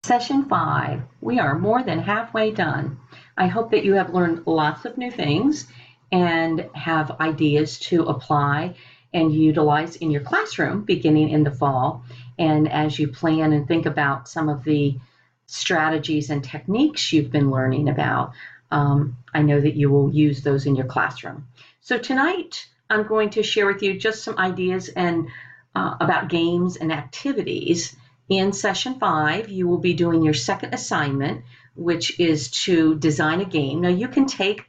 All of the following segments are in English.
Session 5, we are more than halfway done. I hope that you have learned lots of new things and have ideas to apply and utilize in your classroom beginning in the fall. And as you plan and think about some of the strategies and techniques you've been learning about, I know that you will use those in your classroom. So tonight, I'm going to share with you just some ideas and about games and activities. In session 5, you will be doing your second assignment, which is to design a game. Now, you can take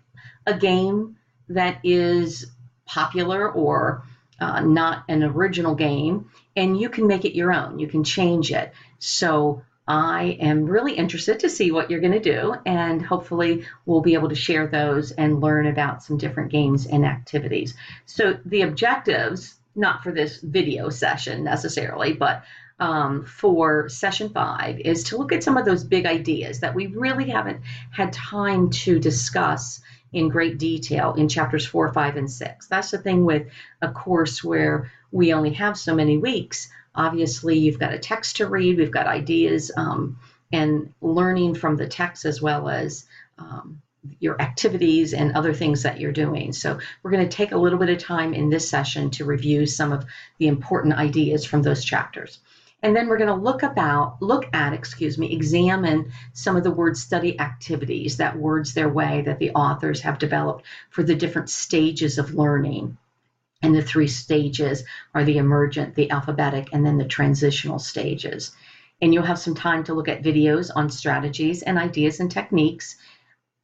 a game that is popular or not an original game, and you can make it your own. You can change it. So I am really interested to see what you're going to do, and hopefully we'll be able to share those and learn about some different games and activities. So the objectives, not for this video session necessarily, but for session 5 is to look at some of those big ideas that we really haven't had time to discuss in great detail in chapters 4, 5, and 6. That's the thing with a course where we only have so many weeks. Obviously, you've got a text to read, we've got ideas and learning from the text as well as your activities and other things that you're doing. So we're going to take a little bit of time in this session to review some of the important ideas from those chapters. And then we're going to examine some of the word study activities, that Words Their Way that the authors have developed for the different stages of learning. And the 3 stages are the emergent, the alphabetic, and then the transitional stages. And you'll have some time to look at videos on strategies and ideas and techniques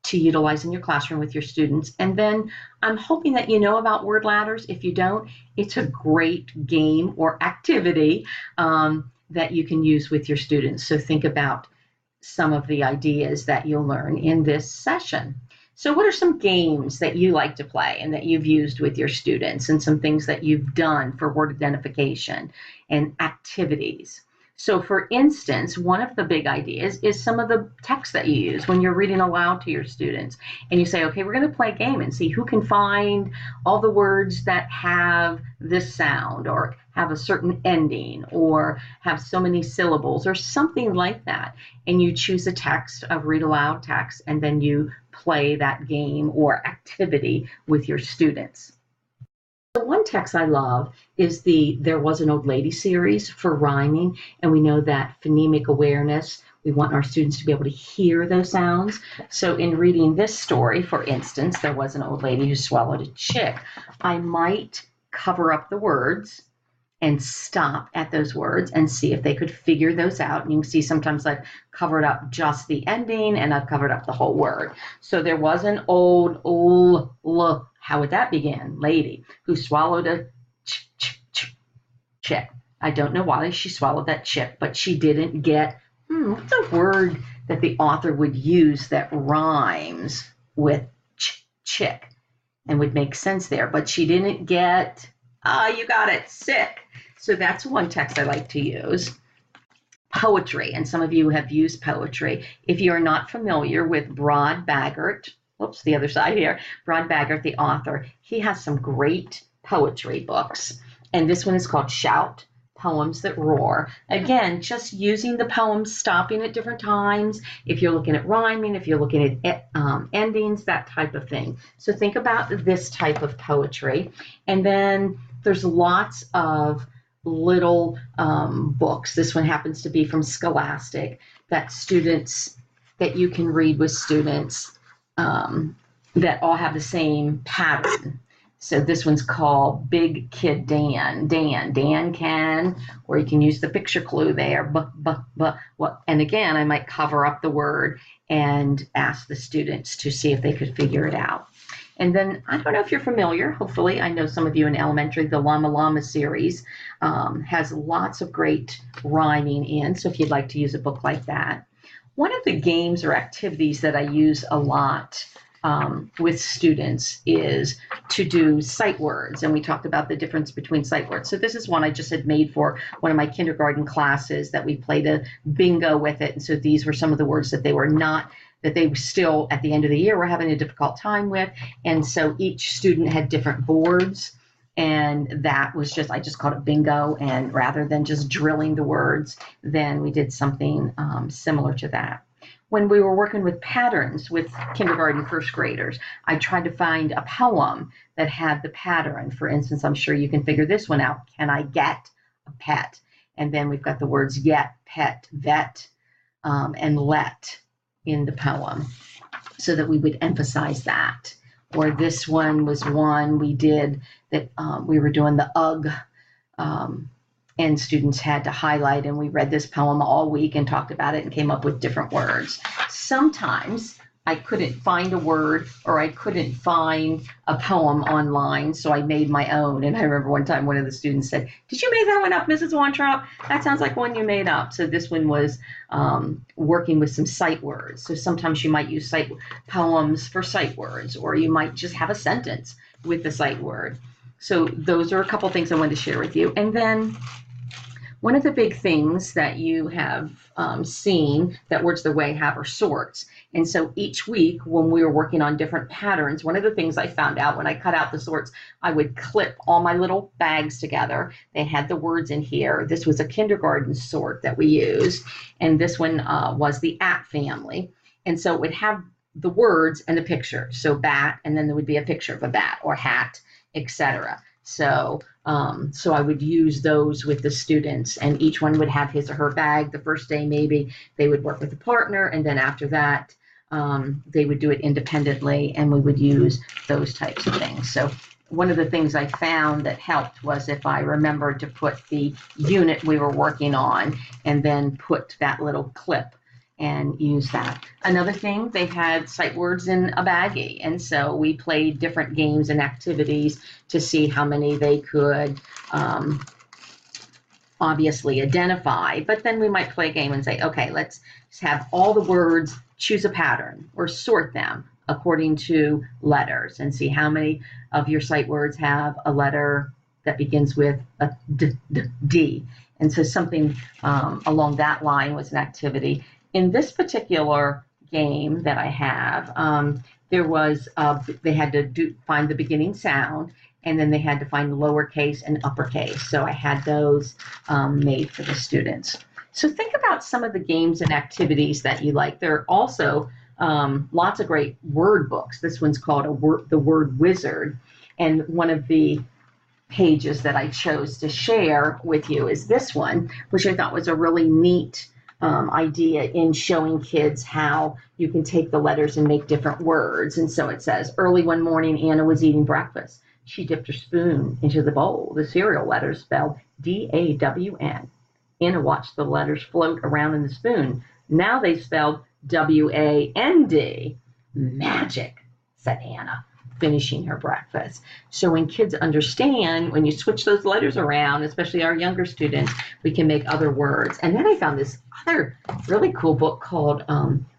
to utilize in your classroom with your students. And then I'm hoping that you know about word ladders. If you don't, it's a great game or activity that you can use with your students. So think about some of the ideas that you'll learn in this session. So what are some games that you like to play and that you've used with your students, and some things that you've done for word identification and activities? So for instance, one of the big ideas is some of the text that you use when you're reading aloud to your students. And you say, okay, we're going to play a game and see who can find all the words that have this sound or have a certain ending or have so many syllables or something like that. And you choose a text, a read aloud text, and then you play that game or activity with your students. The one text I love is the There Was an Old Lady series for rhyming, and we know that phonemic awareness, we want our students to be able to hear those sounds. So in reading this story, for instance, there was an old lady who swallowed a chick, I might cover up the words and stop at those words and see if they could figure those out. And you can see sometimes I've covered up just the ending and I've covered up the whole word. So there was an old how would that begin? Lady who swallowed a chick. I don't know why she swallowed that chick, but she didn't get, what's a word that the author would use that rhymes with chick and would make sense there, but she didn't get, you got it, sick. So that's one text I like to use. Poetry, and some of you have used poetry. If you're not familiar with Brod Baggart, whoops, the other side here, Brod Baggart, the author, he has some great poetry books. And this one is called Shout, Poems That Roar. Again, just using the poems, stopping at different times. If you're looking at rhyming, if you're looking at endings, that type of thing. So think about this type of poetry. And then there's lots of little books. This one happens to be from Scholastic that you can read with students that all have the same pattern. So this one's called Big Kid Dan. Dan can, or you can use the picture clue there. What? And again, I might cover up the word and ask the students to see if they could figure it out. And then, I don't know if you're familiar, hopefully, I know some of you in elementary, the Llama Llama series has lots of great rhyming in, so if you'd like to use a book like that. One of the games or activities that I use a lot with students is to do sight words, and we talked about the difference between sight words. So this is one I just had made for one of my kindergarten classes that we played a bingo with it, and so these were some of the words that they still at the end of the year were having a difficult time with, and so each student had different boards, And that was just, I just called it bingo. And rather than just drilling the words, then we did something similar to that. When we were working with patterns with kindergarten, first graders, I tried to find a poem that had the pattern. For instance, I'm sure you can figure this one out. Can I get a pet? And then we've got the words yet, pet, vet, and let in the poem so that we would emphasize that. Or this one was one we did that we were doing the UGG, and students had to highlight, and we read this poem all week and talked about it and came up with different words. Sometimes I couldn't find a word or I couldn't find a poem online, so I made my own. And I remember one time one of the students said, "Did you make that one up, Mrs. Weintraub? That sounds like one you made up." So this one was working with some sight words. So sometimes you might use sight poems for sight words, or you might just have a sentence with the sight word. So those are a couple things I wanted to share with you. And then one of the big things that you have seen that Words Their Way have are sorts. And so each week when we were working on different patterns, one of the things I found out when I cut out the sorts, I would clip all my little bags together. They had the words in here. This was a kindergarten sort that we used. And this one was the at family. And so it would have the words and the picture. So bat, and then there would be a picture of a bat or hat, etc. So I would use those with the students, and each one would have his or her bag. The first day, maybe they would work with a partner, and then after that, they would do it independently, and we would use those types of things. So one of the things I found that helped was if I remembered to put the unit we were working on and then put that little clip and use that. Another thing, they had sight words in a baggie, and so we played different games and activities to see how many they could obviously identify, but then we might play a game and say, okay, let's have all the words, choose a pattern, or sort them according to letters, and see how many of your sight words have a letter that begins with a D. And so something along that line was an activity. In this particular game that I have, there was they had to find the beginning sound, and then they had to find lowercase and uppercase. So I had those made for the students. So think about some of the games and activities that you like. There are also lots of great word books. This one's called The Word Wizard, and one of the pages that I chose to share with you is this one, which I thought was a really neat idea in showing kids how you can take the letters and make different words. And so it says, early one morning, Anna was eating breakfast. She dipped her spoon into the bowl. The cereal letters spelled D-A-W-N. Anna watched the letters float around in the spoon. Now they spelled W-A-N-D. Magic, said Anna, finishing her breakfast. So when kids understand, when you switch those letters around, especially our younger students, we can make other words. And then I found this other really cool book called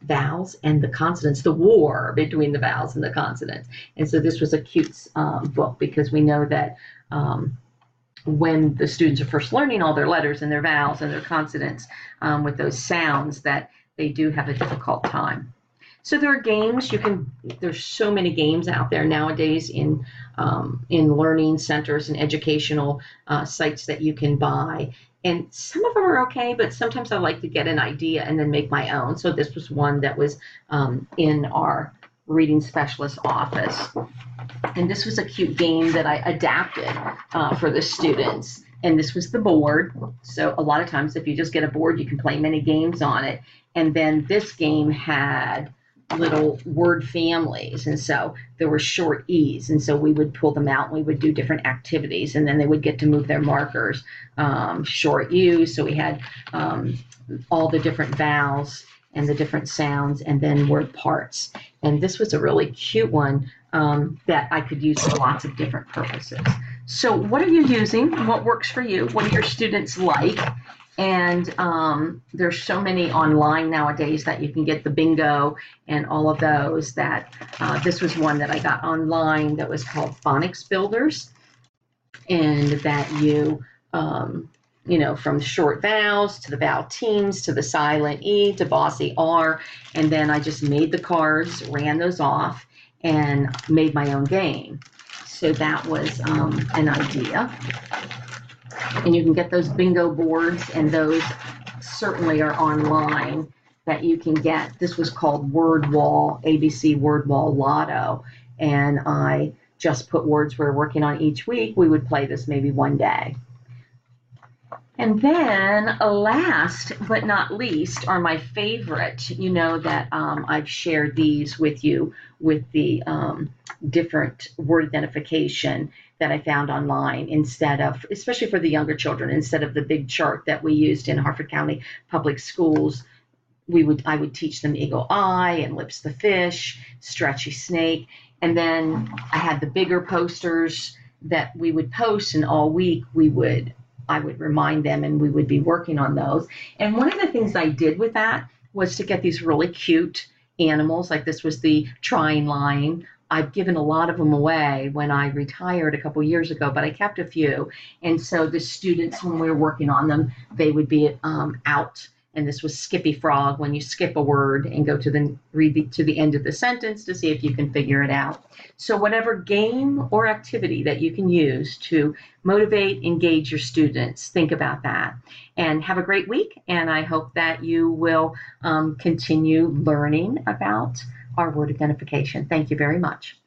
Vowels and the Consonants, the war between the vowels and the consonants. And so this was a cute book, because we know that when the students are first learning all their letters and their vowels and their consonants with those sounds, that they do have a difficult time. So there are games there's so many games out there nowadays in learning centers and educational sites that you can buy. And some of them are okay, but sometimes I like to get an idea and then make my own. So this was one that was in our reading specialist office. And this was a cute game that I adapted for the students. And this was the board. So a lot of times if you just get a board, you can play many games on it. And then this game had little word families, and so there were short E's, and so we would pull them out and we would do different activities, and then they would get to move their markers. Short U's, so we had all the different vowels and the different sounds, and then word parts. And this was a really cute one that I could use for lots of different purposes. So what are you using? What works for you? What do your students like? And there's so many online nowadays that you can get the bingo and all of those. That this was one that I got online that was called Phonics Builders, and that you from short vowels to the vowel teams to the silent E to bossy R, and then I just made the cards, ran those off, and made my own game. So that was an idea. And you can get those bingo boards, and those certainly are online that you can get. This was called Word Wall, ABC Word Wall Lotto. And I just put words we're working on each week. We would play this maybe one day. And then last but not least are my favorite. You know that I've shared these with you with the different word identification that I found online, instead of, especially for the younger children, instead of the big chart that we used in Harford County Public Schools. I would teach them eagle eye and lips the fish, stretchy snake. And then I had the bigger posters that we would post, and all week I would remind them, and we would be working on those. And one of the things I did with that was to get these really cute animals. Like this was the trying lion. I've given a lot of them away when I retired a couple years ago, but I kept a few. And so the students, when we were working on them, they would be out. And this was Skippy Frog, when you skip a word and go to the end of the sentence to see if you can figure it out. So whatever game or activity that you can use to motivate, engage your students, think about that. And have a great week. And I hope that you will continue learning about our word identification. Thank you very much.